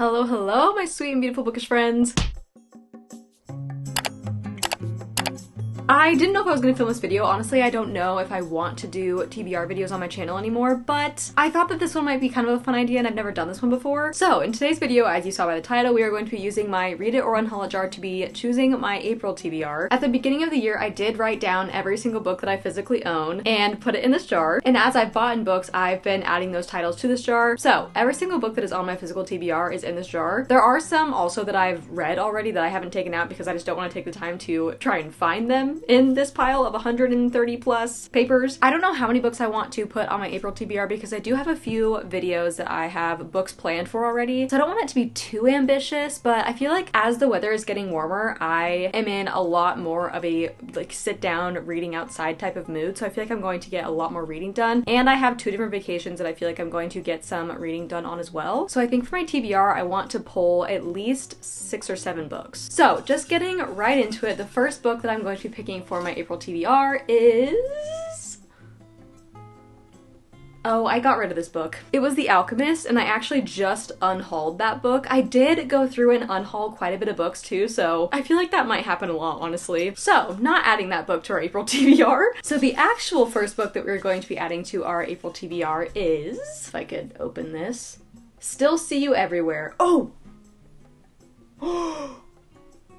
Hello, hello, my sweet and beautiful bookish friends. I didn't know if I was gonna film this video. Honestly, I don't know if I want to do TBR videos on my channel anymore, but I thought that this one might be kind of a fun idea and I've never done this one before. So in today's video, as you saw by the title, we are going to be using my Read It or Unhaul It jar to be choosing my April TBR. At the beginning of the year, I did write down every single book that I physically own and put it in this jar. And as I've bought in books, I've been adding those titles to this jar. So every single book that is on my physical TBR is in this jar. There are some also that I've read already that I haven't taken out because I just don't want to take the time to try and find them in this pile of 130 plus papers. I don't know how many books I want to put on my April TBR because I do have a few videos that I have books planned for already. So I don't want it to be too ambitious, but I feel like as the weather is getting warmer, I am in a lot more of a like sit down reading outside type of mood. So I feel like I'm going to get a lot more reading done. And I have 2 different vacations that I feel like I'm going to get some reading done on as well. So I think for my TBR, I want to pull at least 6 or 7 books. So just getting right into it, the first book that I'm going to be picking for my April TBR is... Oh, I got rid of this book. It was The Alchemist, and I actually just unhauled that book. I did go through and unhaul quite a bit of books too, so I feel like that might happen a lot, honestly. So, not adding that book to our April TBR. So the actual first book that we're going to be adding to our April TBR is... If I could open this. Still See You Everywhere. Oh!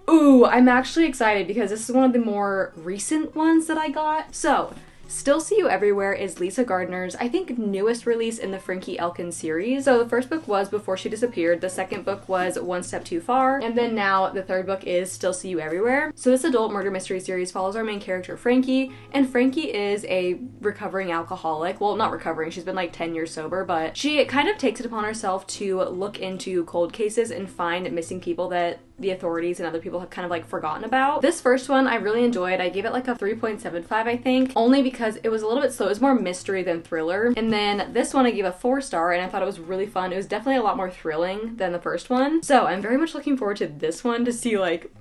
Ooh, I'm actually excited because this is one of the more recent ones that I got. So, Still See You Everywhere is Lisa Gardner's, I think, newest release in the Frankie Elkin series. So the first book was Before She Disappeared, the second book was One Step Too Far, and then now the third book is Still See You Everywhere. So this adult murder mystery series follows our main character, Frankie, and Frankie is a recovering alcoholic. Well, not recovering, she's been like 10 years sober, but she kind of takes it upon herself to look into cold cases and find missing people that the authorities and other people have kind of like forgotten about. This first one I really enjoyed. I gave it like a 3.75, I think, only because it was a little bit slow. It was more mystery than thriller. And then this one I gave a 4-star and I thought it was really fun. It was definitely a lot more thrilling than the first one. So I'm very much looking forward to this one to see like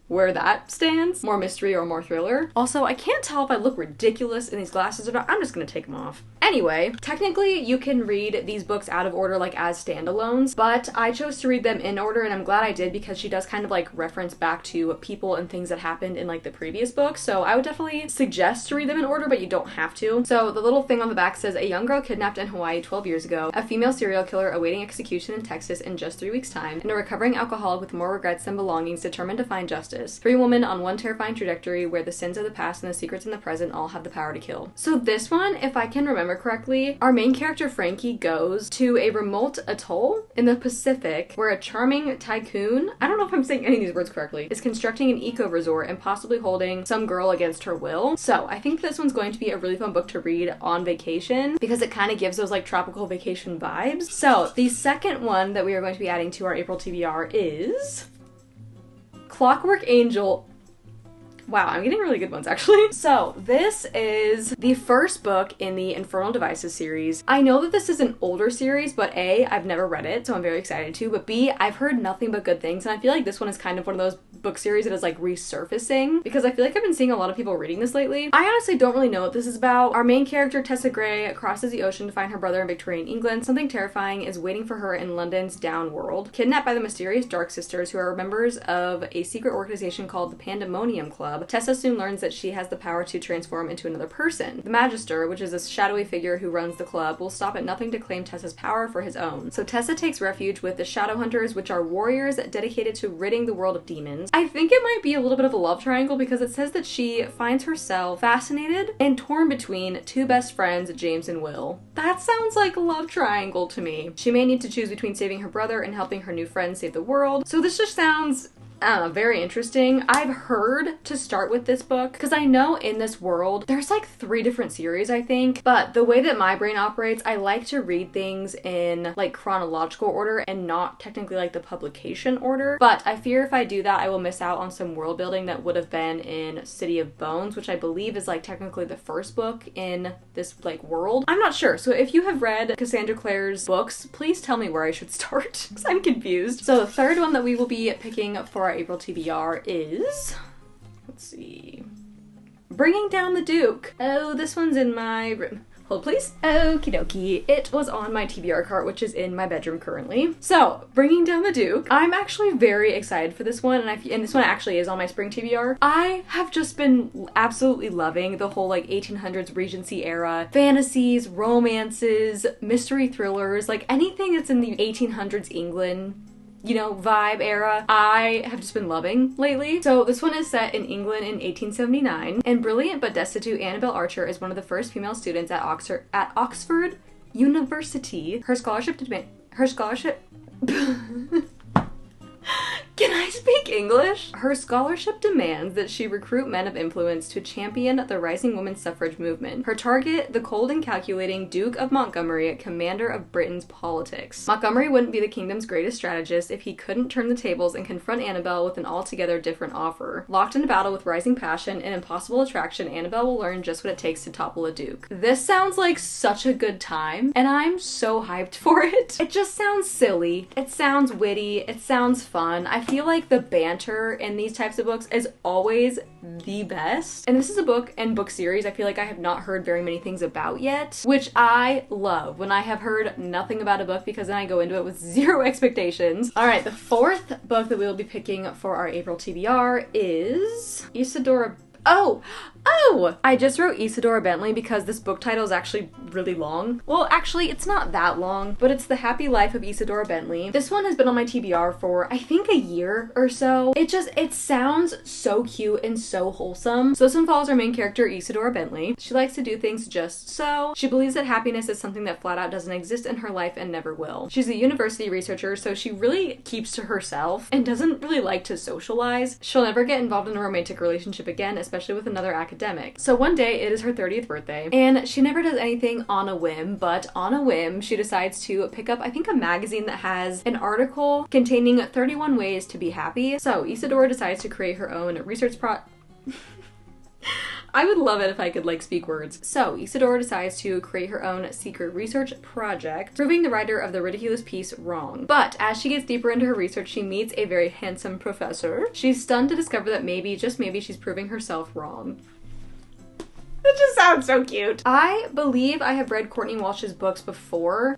where that stands. More mystery or more thriller. Also, I can't tell if I look ridiculous in these glasses or not. I'm just gonna take them off. Anyway, technically you can read these books out of order like as standalones, but I chose to read them in order and I'm glad I did because she does kind of like reference back to people and things that happened in like the previous book. So I would definitely suggest to read them in order, but you don't have to. So the little thing on the back says, a young girl kidnapped in Hawaii 12 years ago, a female serial killer awaiting execution in Texas in just 3 weeks' time, and a recovering alcoholic with more regrets than belongings determined to find justice. 3 women on one terrifying trajectory where the sins of the past and the secrets in the present all have the power to kill. So this one, if I can remember correctly, our main character Frankie goes to a remote atoll in the Pacific where a charming tycoon, I don't know if I'm saying any of these words correctly, is constructing an eco-resort and possibly holding some girl against her will. So I think this one's going to be a really fun book to read on vacation because it kind of gives those like tropical vacation vibes. So the second one that we are going to be adding to our April TBR is Clockwork Angel. Wow, I'm getting really good ones actually. So this is the first book in the Infernal Devices series. I know that this is an older series, but A, I've never read it, so I'm very excited to, but B, I've heard nothing but good things, and I feel like this one is kind of one of those book series that is like resurfacing because I feel like I've been seeing a lot of people reading this lately. I honestly don't really know what this is about. Our main character, Tessa Gray, crosses the ocean to find her brother in Victorian England. Something terrifying is waiting for her in London's down world. Kidnapped by the mysterious Dark Sisters, who are members of a secret organization called the Pandemonium Club, Tessa soon learns that she has the power to transform into another person. The Magister, which is a shadowy figure who runs the club, will stop at nothing to claim Tessa's power for his own. So Tessa takes refuge with the Shadowhunters, which are warriors dedicated to ridding the world of demons. I think it might be a little bit of a love triangle because it says that she finds herself fascinated and torn between 2 best friends, James and Will. That sounds like a love triangle to me. She may need to choose between saving her brother and helping her new friend save the world. So this just sounds very interesting. I've heard to start with this book because I know in this world there's like 3 different series, I think, but the way that my brain operates, I like to read things in like chronological order and not technically like the publication order, but I fear if I do that I will miss out on some world building that would have been in City of Bones, which I believe is like technically the first book in this like world. I'm not sure, so if you have read Cassandra Clare's books, please tell me where I should start because I'm confused. So the third one that we will be picking for our April TBR is, let's see, Bringing Down the Duke. Oh, this one's in my room. Hold please. Okie dokie. It was on my TBR cart, which is in my bedroom currently. So, Bringing Down the Duke. I'm actually very excited for this one, and this one actually is on my spring TBR. I have just been absolutely loving the whole like 1800s Regency era fantasies, romances, mystery thrillers, like anything that's in the 1800s England, you know, vibe era, I have just been loving lately. So this one is set in England in 1879, and brilliant but destitute Annabel Archer is one of the first female students at Oxford University. Her scholarship Can I speak English? Her scholarship demands that she recruit men of influence to champion the rising women's suffrage movement. Her target, the cold and calculating Duke of Montgomery, commander of Britain's politics. Montgomery wouldn't be the kingdom's greatest strategist if he couldn't turn the tables and confront Annabel with an altogether different offer. Locked in a battle with rising passion and impossible attraction, Annabel will learn just what it takes to topple a duke. This sounds like such a good time, and I'm so hyped for it. It just sounds silly. It sounds witty. It sounds fun. I feel like the banter in these types of books is always the best. And this is a book and book series I feel like I have not heard very many things about yet, which I love when I have heard nothing about a book, because then I go into it with zero expectations. All right, the fourth book that we will be picking for our April TBR is Isadora. Oh! I just wrote Isadora Bentley because this book title is actually really long. Well, actually, it's not that long, but it's The Happy Life of Isadora Bentley. This one has been on my TBR for, I think, a year or so. It sounds so cute and so wholesome. So this one follows our main character, Isadora Bentley. She likes to do things just so. She believes that happiness is something that flat out doesn't exist in her life and never will. She's a university researcher, so she really keeps to herself and doesn't really like to socialize. She'll never get involved in a romantic relationship again, especially with another academic. So one day, it is her 30th birthday, and she never does anything on a whim, but on a whim, she decides to pick up, I think, a magazine that has an article containing 31 ways to be happy. So Isadora decides to create her own research I would love it if I could, like, speak words. So, Isadora decides to create her own secret research project, proving the writer of the ridiculous piece wrong. But as she gets deeper into her research, she meets a very handsome professor. She's stunned to discover that maybe, just maybe, she's proving herself wrong. That just sounds so cute. I believe I have read Courtney Walsh's books before.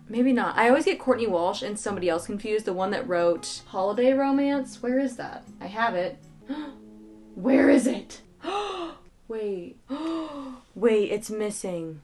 Maybe not. I always get Courtney Walsh and somebody else confused. The one that wrote Holiday Romance. Where is that? I have it. Where is it? Wait. Wait, it's missing.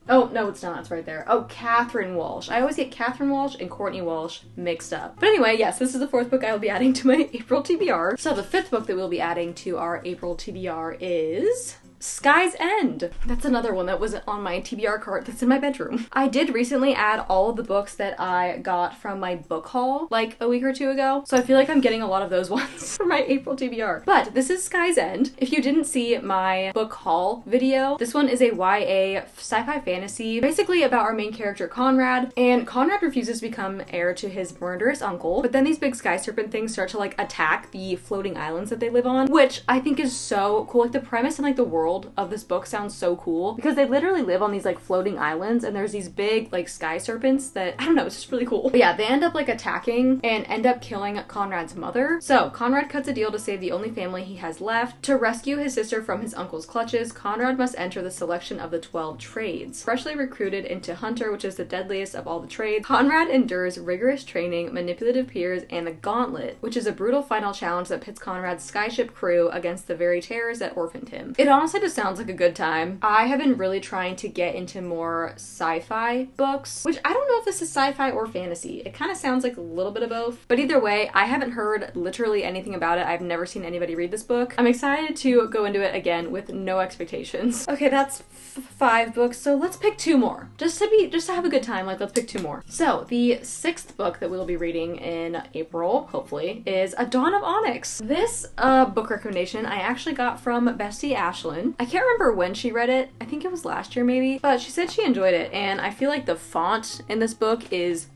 Oh, no, it's not. It's right there. Oh, Catherine Walsh. I always get Catherine Walsh and Courtney Walsh mixed up. But anyway, yes, this is the fourth book I will be adding to my April TBR. So the fifth book that we'll be adding to our April TBR is Sky's End. That's another one that wasn't on my TBR cart that's in my bedroom. I did recently add all of the books that I got from my book haul like a week or two ago, so I feel like I'm getting a lot of those ones for my April TBR. But this is Sky's End. If you didn't see my book haul video, this one is a YA sci-fi fantasy, basically about our main character Conrad, and Conrad refuses to become heir to his murderous uncle, but then these big sky serpent things start to like attack the floating islands that they live on, which I think is so cool. Like the premise and like the world of this book sounds so cool because they literally live on these like floating islands, and there's these big like sky serpents that, I don't know, it's just really cool. But yeah, they end up like attacking and end up killing Conrad's mother. So Conrad cuts a deal to save the only family he has left. To rescue his sister from his uncle's clutches, Conrad must enter the selection of the 12 trades. Freshly recruited into Hunter, which is the deadliest of all the trades, Conrad endures rigorous training, manipulative peers, and the Gauntlet, which is a brutal final challenge that pits Conrad's skyship crew against the very terrors that orphaned him. It honestly just sounds like a good time. I have been really trying to get into more sci-fi books, which I don't know if this is sci-fi or fantasy. It kind of sounds like a little bit of both. But either way, I haven't heard literally anything about it. I've never seen anybody read this book. I'm excited to go into it again with no expectations. Okay, that's 5 books, so let's pick 2 more. Just to have a good time, like let's pick 2 more. So the 6th book that we'll be reading in April, hopefully, is A Dawn of Onyx. This book recommendation I actually got from Bestie Ashlyn. I can't remember when she read it. I think it was last year maybe, but she said she enjoyed it, and I feel like the font in this book is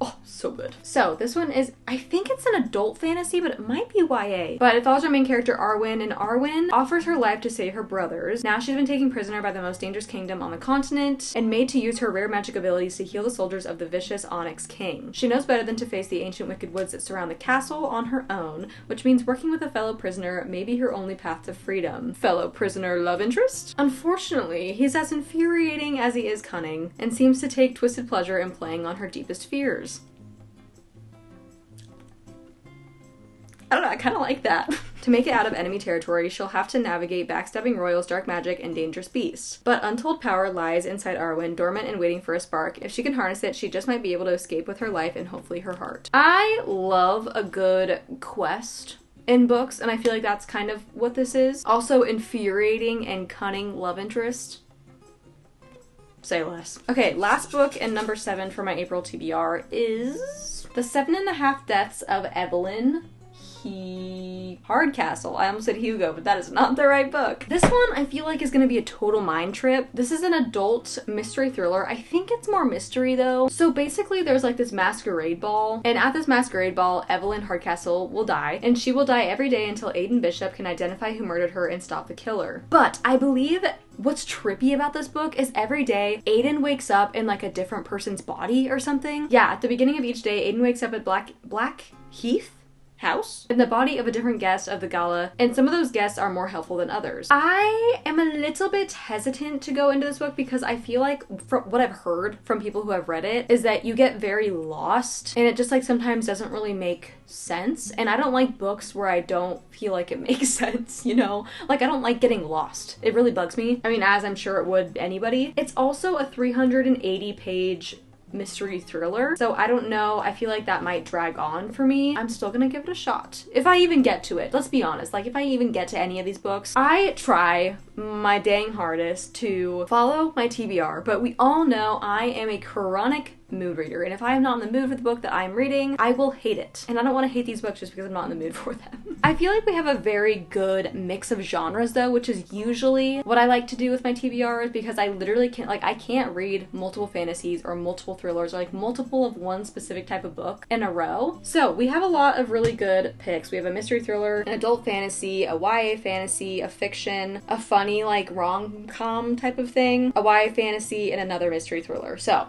Oh, so good. So this one is, I think it's an adult fantasy, but it might be YA. But it follows our main character Arwen, and Arwen offers her life to save her brothers. Now she's been taken prisoner by the most dangerous kingdom on the continent and made to use her rare magic abilities to heal the soldiers of the vicious Onyx King. She knows better than to face the ancient wicked woods that surround the castle on her own, which means working with a fellow prisoner may be her only path to freedom. Fellow prisoner love interest? Unfortunately, he's as infuriating as he is cunning, and seems to take twisted pleasure in playing on her deepest fears. I don't know, I kind of like that. To make it out of enemy territory, she'll have to navigate backstabbing royals, dark magic, and dangerous beasts. But untold power lies inside Arwen, dormant and waiting for a spark. If she can harness it, she just might be able to escape with her life and hopefully her heart. I love a good quest in books, and I feel like that's kind of what this is. Also infuriating and cunning love interest. Say less. Okay, last book and number 7 for my April TBR is The 7.5 Deaths of Evelyn Hardcastle. I almost said Hugo, but that is not the right book. This one I feel like is going to be a total mind trip. This is an adult mystery thriller. I think it's more mystery though. So basically there's like this masquerade ball, and at this masquerade ball, Evelyn Hardcastle will die, and she will die every day until Aiden Bishop can identify who murdered her and stop the killer. But I believe what's trippy about this book is every day Aiden wakes up in like a different person's body or something. Yeah, at the beginning of each day, Aiden wakes up at Blackheath house in the body of a different guest of the gala, and some of those guests are more helpful than others. I am a little bit hesitant to go into this book because I feel like from what I've heard from people who have read it is that you get very lost, and it just like sometimes doesn't really make sense, and I don't like books where I don't feel like it makes sense, you know? Like I don't like getting lost. It really bugs me. I mean, as I'm sure it would anybody. It's also a 380 page mystery thriller, so I don't know, I feel like that might drag on for me. I'm still gonna give it a shot if I even get to it. Let's be honest, like if I even get to any of these books, I try my dang hardest to follow my TBR, but we all know I am a chronic mood reader, and if I am not in the mood for the book that I'm reading, I will hate it. And I don't want to hate these books just because I'm not in the mood for them. I feel like we have a very good mix of genres though, which is usually what I like to do with my TBRs, because I literally can't, like I can't read multiple fantasies or multiple thrillers or like multiple of one specific type of book in a row. So we have a lot of really good picks. We have a mystery thriller, an adult fantasy, a YA fantasy, a fiction, a funny like rom-com type of thing, a YA fantasy, and another mystery thriller. So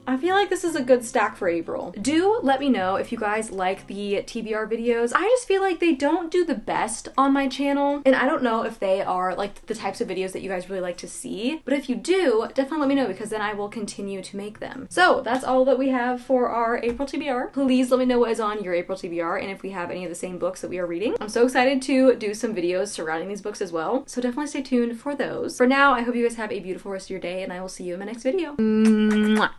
I feel like this is a good stack for April. Do let me know if you guys like the TBR videos. I just feel like they don't do the best on my channel, and I don't know if they are like the types of videos that you guys really like to see, but if you do, definitely let me know, because then I will continue to make them. So that's all that we have for our April TBR. Please let me know what is on your April TBR and if we have any of the same books that we are reading. I'm so excited to do some videos surrounding these books as well, so definitely stay tuned for those. For now, I hope you guys have a beautiful rest of your day, and I will see you in my next video. Mwah.